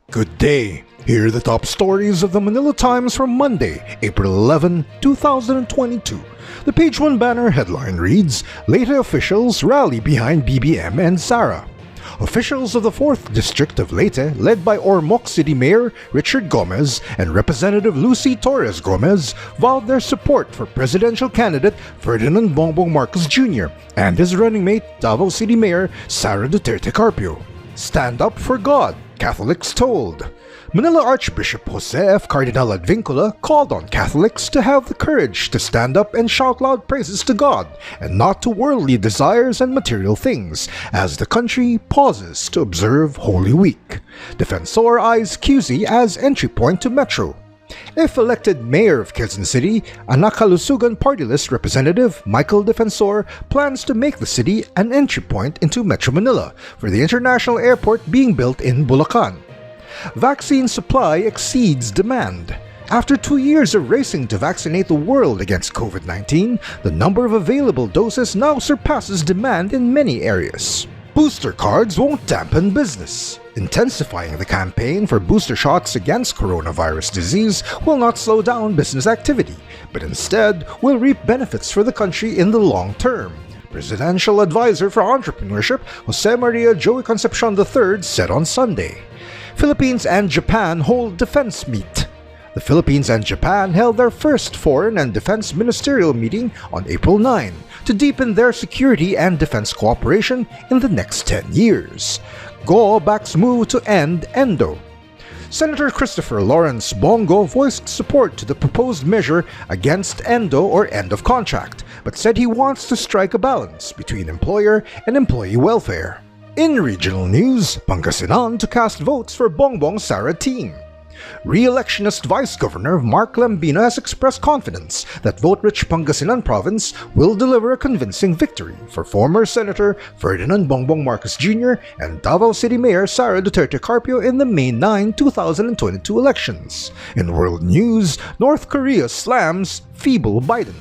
Good day. Here are the top stories of the Manila Times from Monday, April 11, 2022. The page 1 banner headline reads, Leyte officials rally behind BBM and Sara. Officials of the 4th District of Leyte, led by Ormoc City Mayor Richard Gomez and Representative Lucy Torres Gomez, vowed their support for presidential candidate Ferdinand Bongbong Marcos Jr. and his running mate Davao City Mayor Sara Duterte Carpio. Stand up for God, Catholics told. Manila Archbishop Jose F. Cardinal Advincula called on Catholics to have the courage to stand up and shout loud praises to God and not to worldly desires and material things as the country pauses to observe Holy Week. Defensor eyes QC as entry point to Metro. If elected mayor of Quezon City, Anakalusugan party list representative Michael Defensor plans to make the city an entry point into Metro Manila for the international airport being built in Bulacan. Vaccine supply exceeds demand. After 2 years of racing to vaccinate the world against COVID-19, the number of available doses now surpasses demand in many areas. Booster cards won't dampen business. Intensifying the campaign for booster shots against coronavirus disease will not slow down business activity, but instead will reap benefits for the country in the long term. Presidential Advisor for Entrepreneurship Jose Maria Joey Concepcion III said on Sunday. Philippines and Japan hold defense meet. The Philippines and Japan held their first foreign and defense ministerial meeting on April 9 to deepen their security and defense cooperation in the next 10 years. Go backs move to end Endo. Senator Christopher Lawrence Bongo voiced support to the proposed measure against Endo or end of contract, but said he wants to strike a balance between employer and employee welfare. In regional news, Pangasinan to cast votes for Bongbong Sara team. Re-electionist Vice Governor Mark Lambino has expressed confidence that vote-rich Pangasinan province will deliver a convincing victory for former Senator Ferdinand Bongbong Marcos Jr. and Davao City Mayor Sara Duterte Carpio in the May 9, 2022 elections. In world news, North Korea slams feeble Biden.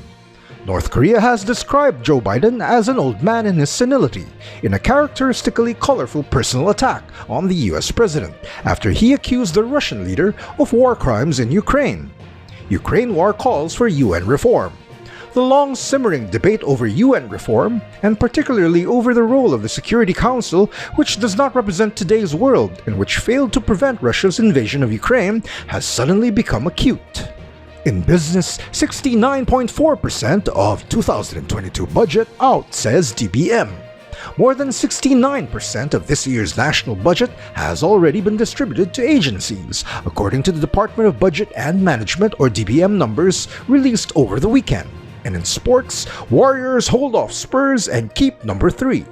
North Korea has described Joe Biden as an old man in his senility in a characteristically colorful personal attack on the US president after he accused the Russian leader of war crimes in Ukraine. Ukraine war calls for UN reform. The long simmering debate over UN reform, and particularly over the role of the Security Council, which does not represent today's world and which failed to prevent Russia's invasion of Ukraine, has suddenly become acute. In business, 69.4% of 2022 budget out, says DBM. More than 69% of this year's national budget has already been distributed to agencies, according to the Department of Budget and Management or DBM numbers released over the weekend. And in sports, Warriors hold off Spurs and keep number 3.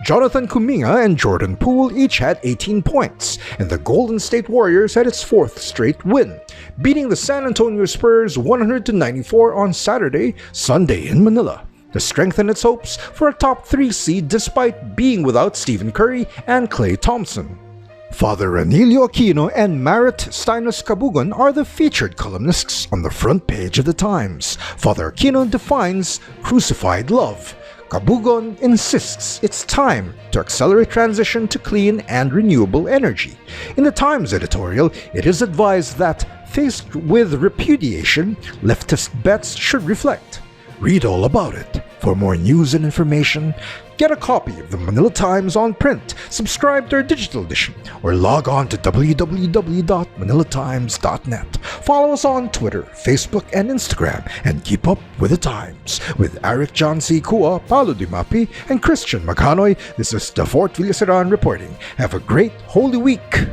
Jonathan Kuminga and Jordan Poole each had 18 points, and the Golden State Warriors had its 4th straight win, beating the San Antonio Spurs 100-94 on Sunday in Manila, to strengthen its hopes for a top 3 seed despite being without Stephen Curry and Klay Thompson. Father Ranilio Aquino and Marit Steinos Cabugon are the featured columnists on the front page of the Times. Father Aquino defines crucified love. Cabugon insists it's time to accelerate transition to clean and renewable energy. In the Times editorial, it is advised that, faced with repudiation, leftist bets should reflect. Read all about it. For more news and information, get a copy of the Manila Times on print, subscribe to our digital edition, or log on to www.manilatimes.net. Follow us on Twitter, Facebook, and Instagram, and keep up with the Times. With Eric John C. Kua, Paolo Di Mapi, and Christian Maganoy, this is the Fort Villaseran reporting. Have a great Holy Week!